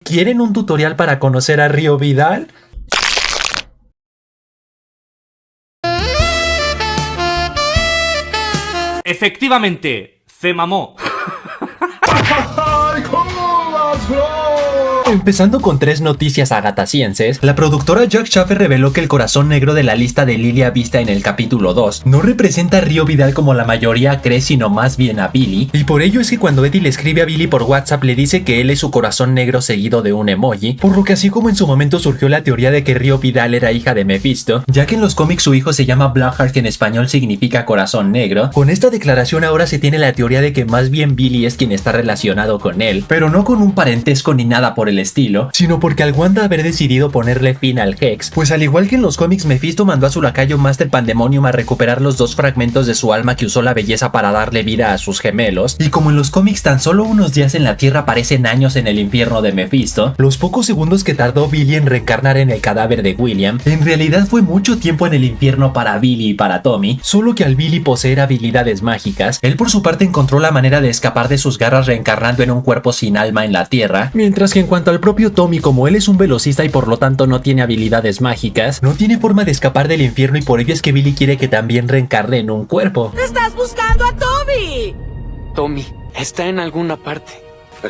¿Quieren un tutorial para conocer a Río Vidal? Efectivamente, se mamó. Empezando con 3 noticias agatasienses, la productora Jack Schaffer reveló que el corazón negro de la lista de Lilia vista en el capítulo 2 no representa a Río Vidal como la mayoría cree, sino más bien a Billy, y por ello es que cuando Eddie le escribe a Billy por WhatsApp le dice que él es su corazón negro seguido de un emoji, por lo que así como en su momento surgió la teoría de que Río Vidal era hija de Mephisto, ya que en los cómics su hijo se llama Blackheart, que en español significa corazón negro, con esta declaración ahora se tiene la teoría de que más bien Billy es quien está relacionado con él, pero no con un parentesco ni nada por el estilo, sino porque al Wanda haber decidido ponerle fin al Hex, pues al igual que en los cómics, Mephisto mandó a su lacayo Master Pandemonium a recuperar los 2 fragmentos de su alma que usó la belleza para darle vida a sus gemelos, y como en los cómics tan solo unos días en la Tierra parecen años en el infierno de Mephisto, los pocos segundos que tardó Billy en reencarnar en el cadáver de William, en realidad fue mucho tiempo en el infierno para Billy y para Tommy, solo que al Billy poseer habilidades mágicas, él por su parte encontró la manera de escapar de sus garras reencarnando en un cuerpo sin alma en la Tierra, mientras que en cuanto al propio Tommy, como él es un velocista y por lo tanto no tiene habilidades mágicas, no tiene forma de escapar del infierno, y por ello es que Billy quiere que también reencarne en un cuerpo. ¡Estás buscando a Tommy! Tommy está en alguna parte.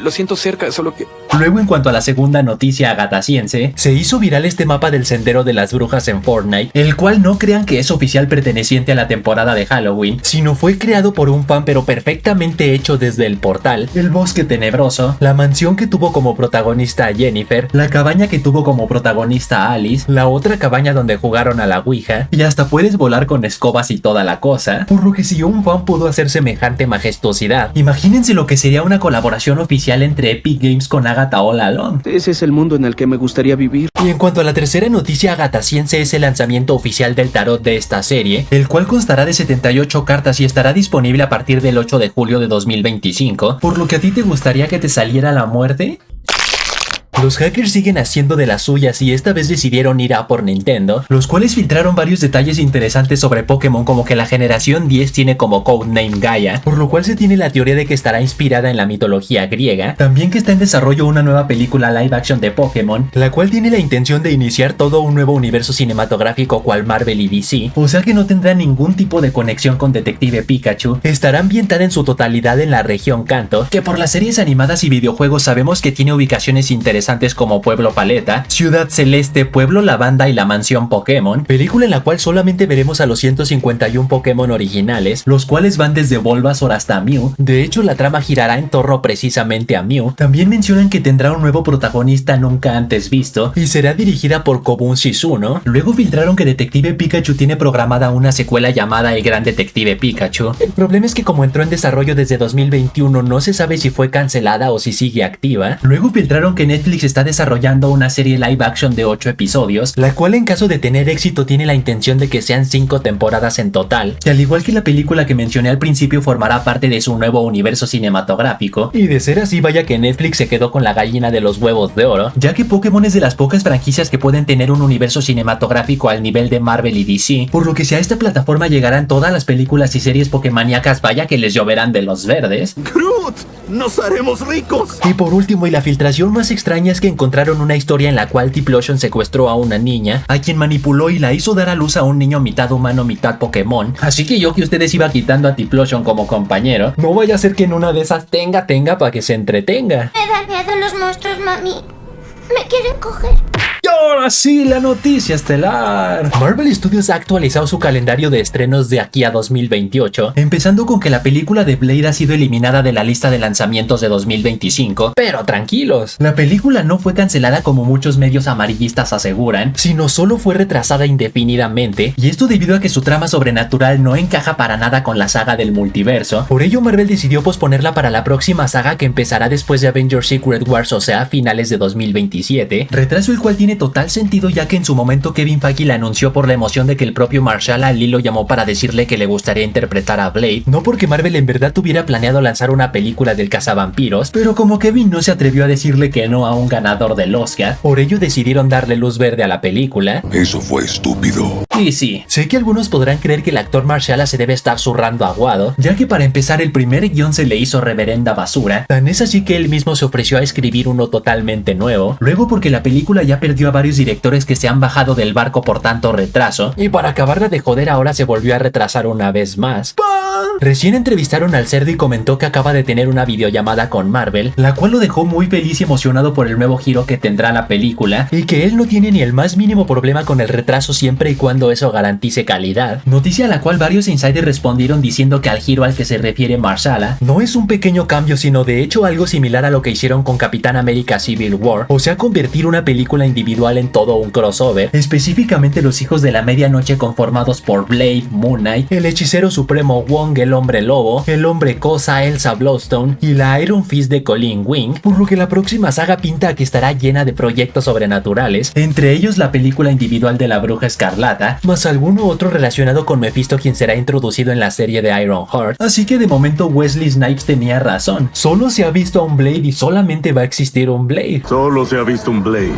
Lo siento cerca, solo que... Luego, en cuanto a la segunda noticia agatasiense, se hizo viral este mapa del Sendero de las Brujas en Fortnite, el cual no crean que es oficial perteneciente a la temporada de Halloween, sino fue creado por un fan pero perfectamente hecho desde el portal, el bosque tenebroso, la mansión que tuvo como protagonista a Jennifer, la cabaña que tuvo como protagonista a Alice, la otra cabaña donde jugaron a la Ouija, y hasta puedes volar con escobas y toda la cosa, por lo que si un fan pudo hacer semejante majestuosidad, imagínense lo que sería una colaboración oficial entre Epic Games con Agatha All Alone. Ese es el mundo en el que me gustaría vivir. Y en cuanto a la tercera noticia agatasiense, es el lanzamiento oficial del tarot de esta serie, el cual constará de 78 cartas y estará disponible a partir del 8 de julio de 2025, por lo que a ti te gustaría que te saliera la muerte. Los hackers siguen haciendo de las suyas y esta vez decidieron ir a por Nintendo, los cuales filtraron varios detalles interesantes sobre Pokémon, como que la generación 10 tiene como codename Gaia, por lo cual se tiene la teoría de que estará inspirada en la mitología griega, también que está en desarrollo una nueva película live action de Pokémon, la cual tiene la intención de iniciar todo un nuevo universo cinematográfico cual Marvel y DC, o sea que no tendrá ningún tipo de conexión con Detective Pikachu, estará ambientada en su totalidad en la región Kanto, que por las series animadas y videojuegos sabemos que tiene ubicaciones interesantes como Pueblo Paleta, Ciudad Celeste, Pueblo Lavanda y la Mansión Pokémon, película en la cual solamente veremos a los 151 Pokémon originales, los cuales van desde Bulbasaur hasta Mew. De hecho, la trama girará en torno precisamente a Mew. También mencionan que tendrá un nuevo protagonista nunca antes visto y será dirigida por Kobun Shizuno. Luego filtraron que Detective Pikachu tiene programada una secuela llamada El Gran Detective Pikachu. El problema es que como entró en desarrollo desde 2021 no se sabe si fue cancelada o si sigue activa. Luego filtraron que Netflix está desarrollando una serie live action de 8 episodios, la cual en caso de tener éxito tiene la intención de que sean 5 temporadas en total, que al igual que la película que mencioné al principio formará parte de su nuevo universo cinematográfico, y de ser así vaya que Netflix se quedó con la gallina de los huevos de oro, ya que Pokémon es de las pocas franquicias que pueden tener un universo cinematográfico al nivel de Marvel y DC, por lo que si a esta plataforma llegarán todas las películas y series pokémoníacas, vaya que les lloverán de los verdes. ¡Groot! ¡Nos haremos ricos! Y por último, y la filtración más extraña, es que encontraron una historia en la cual Typhlosion secuestró a una niña, a quien manipuló y la hizo dar a luz a un niño mitad humano, mitad Pokémon. Así que yo que ustedes iba quitando a Typhlosion como compañero, no vaya a ser que en una de esas tenga para que se entretenga. Me dan miedo los monstruos, mami. Me quieren coger. Y ahora sí, la noticia estelar. Marvel Studios ha actualizado su calendario de estrenos de aquí a 2028, empezando con que la película de Blade ha sido eliminada de la lista de lanzamientos de 2025, pero tranquilos, la película no fue cancelada como muchos medios amarillistas aseguran, sino solo fue retrasada indefinidamente, y esto debido a que su trama sobrenatural no encaja para nada con la saga del multiverso. Por ello Marvel decidió posponerla para la próxima saga, que empezará después de Avengers Secret Wars, o sea, a finales de 2027, retraso el cual tiene total sentido, ya que en su momento Kevin Feige la anunció por la emoción de que el propio Mahershala Ali lo llamó para decirle que le gustaría interpretar a Blade, no porque Marvel en verdad tuviera planeado lanzar una película del cazavampiros, pero como Kevin no se atrevió a decirle que no a un ganador del Oscar, por ello decidieron darle luz verde a la película. Eso fue estúpido. Y sí, sé que algunos podrán creer que el actor Mahershala se debe estar zurrando aguado, ya que para empezar el primer guión se le hizo reverenda basura, tan es así que él mismo se ofreció a escribir uno totalmente nuevo, luego porque la película ya perdió a varios directores que se han bajado del barco por tanto retraso, y para acabarla de joder ahora se volvió a retrasar una vez más. Recién entrevistaron al cerdo y comentó que acaba de tener una videollamada con Marvel, la cual lo dejó muy feliz y emocionado por el nuevo giro que tendrá la película, y que él no tiene ni el más mínimo problema con el retraso siempre y cuando eso garantice calidad, noticia a la cual varios insiders respondieron diciendo que al giro al que se refiere Mahershala no es un pequeño cambio, sino de hecho algo similar a lo que hicieron con Capitán América Civil War, o sea convertir una película individual en todo un crossover, específicamente los hijos de la medianoche conformados por Blade, Moon Knight, el hechicero supremo Wong, el hombre lobo, el hombre cosa Elsa Bloodstone y la Iron Fist de Colleen Wing, por lo que la próxima saga pinta a que estará llena de proyectos sobrenaturales, entre ellos la película individual de la Bruja Escarlata, más alguno otro relacionado con Mephisto, quien será introducido en la serie de Ironheart. Así que de momento Wesley Snipes tenía razón, solo se ha visto a un Blade y solamente va a existir un Blade. Solo se ha visto un Blade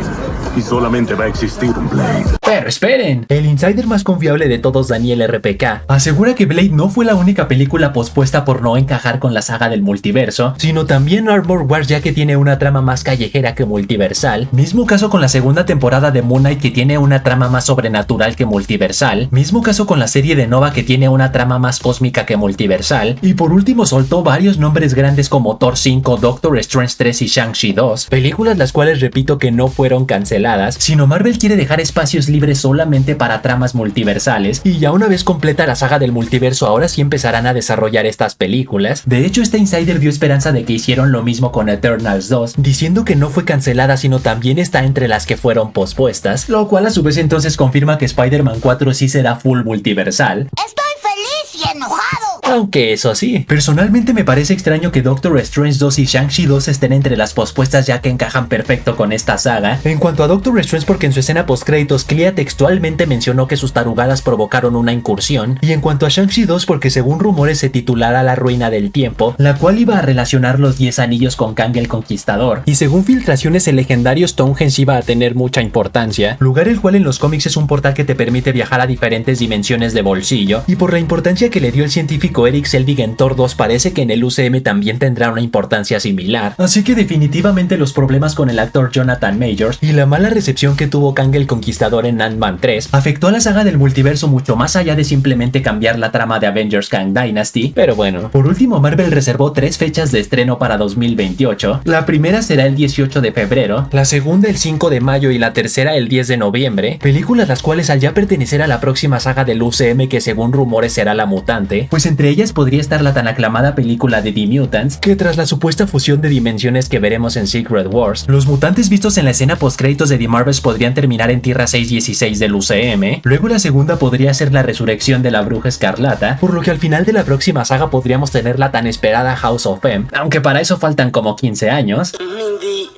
y solamente va a existir un Blade. Pero esperen, el insider más confiable de todos, Daniel RPK, asegura que Blade no fue la única película pospuesta por no encajar con la saga del multiverso, sino también Armor Wars, ya que tiene una trama más callejera que multiversal, mismo caso con la segunda temporada de Moon Knight, que tiene una trama más sobrenatural que multiversal, mismo caso con la serie de Nova, que tiene una trama más cósmica que multiversal, y por último soltó varios nombres grandes como Thor 5, Doctor Strange 3 y Shang-Chi 2, películas las cuales repito que no fueron canceladas, sino Marvel quiere dejar espacios libres solamente para tramas multiversales, y ya una vez completa la saga del multiverso ahora sí empezarán a desarrollar estas películas. De hecho, este insider dio esperanza de que hicieron lo mismo con Eternals 2, diciendo que no fue cancelada sino también está entre las que fueron pospuestas, lo cual a su vez entonces confirma que Spider-Man 4 sí será full multiversal. Estoy feliz y enojado. Aunque eso sí, personalmente me parece extraño que Doctor Strange 2 y Shang-Chi 2 estén entre las pospuestas, ya que encajan perfecto con esta saga. En cuanto a Doctor Strange, porque en su escena postcréditos Clea textualmente mencionó que sus tarugadas provocaron una incursión, y en cuanto a Shang-Chi 2 porque según rumores se titulará La Ruina del Tiempo, la cual iba a relacionar los 10 anillos con Kang el Conquistador, y según filtraciones el legendario Stonehenge iba a tener mucha importancia, lugar el cual en los cómics es un portal que te permite viajar a diferentes dimensiones de bolsillo, y por la importancia que le dio el científico Eric Selvig en Thor 2 parece que en el UCM también tendrá una importancia similar, así que definitivamente los problemas con el actor Jonathan Majors y la mala recepción que tuvo Kang el Conquistador en Ant-Man 3 afectó a la saga del multiverso mucho más allá de simplemente cambiar la trama de Avengers Kang Dynasty, pero bueno. Por último, Marvel reservó 3 fechas de estreno para 2028, la primera será el 18 de febrero, la segunda el 5 de mayo y la tercera el 10 de noviembre, películas las cuales al ya pertenecer a la próxima saga del UCM que según rumores será La Mutante, pues entre ellas podría estar la tan aclamada película de The Mutants, que tras la supuesta fusión de dimensiones que veremos en Secret Wars, los mutantes vistos en la escena postcréditos de The Marvels podrían terminar en Tierra 616 del UCM, luego la segunda podría ser la resurrección de la Bruja Escarlata, por lo que al final de la próxima saga podríamos tener la tan esperada House of M, aunque para eso faltan como 15 años. Mindy,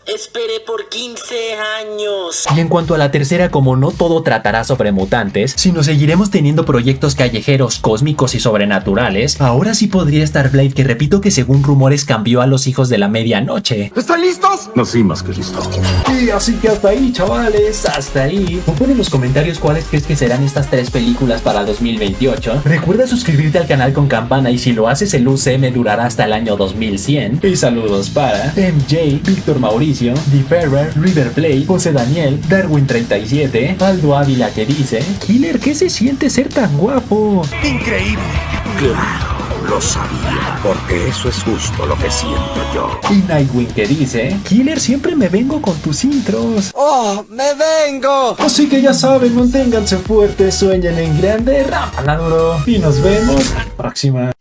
esperé por 15 años. Y en cuanto a la tercera, como no todo tratará sobre mutantes, sino seguiremos teniendo proyectos callejeros, cósmicos y sobrenaturales, ahora sí podría estar Blade, que repito que según rumores cambió a los hijos de la medianoche. ¿Están listos? No, sí, más que listo. Y así que hasta ahí, chavales, hasta ahí. Pon en los comentarios cuáles crees que serán estas 3 películas para 2028. Recuerda suscribirte al canal con campana y si lo haces el UCM durará hasta el año 2100. Y saludos para MJ, Víctor Mauricio, The Ferrer, Riverplay, José Daniel, Darwin37, Aldo Ávila que dice: Killer, ¿qué se siente ser tan guapo? Increíble. Claro, lo sabía, porque eso es justo lo que siento yo. Y Nightwing que dice: Killer, siempre me vengo con tus intros. ¡Oh, me vengo! Así que ya saben, manténganse fuertes, sueñen en grande, rápala duro. Y nos vemos la próxima.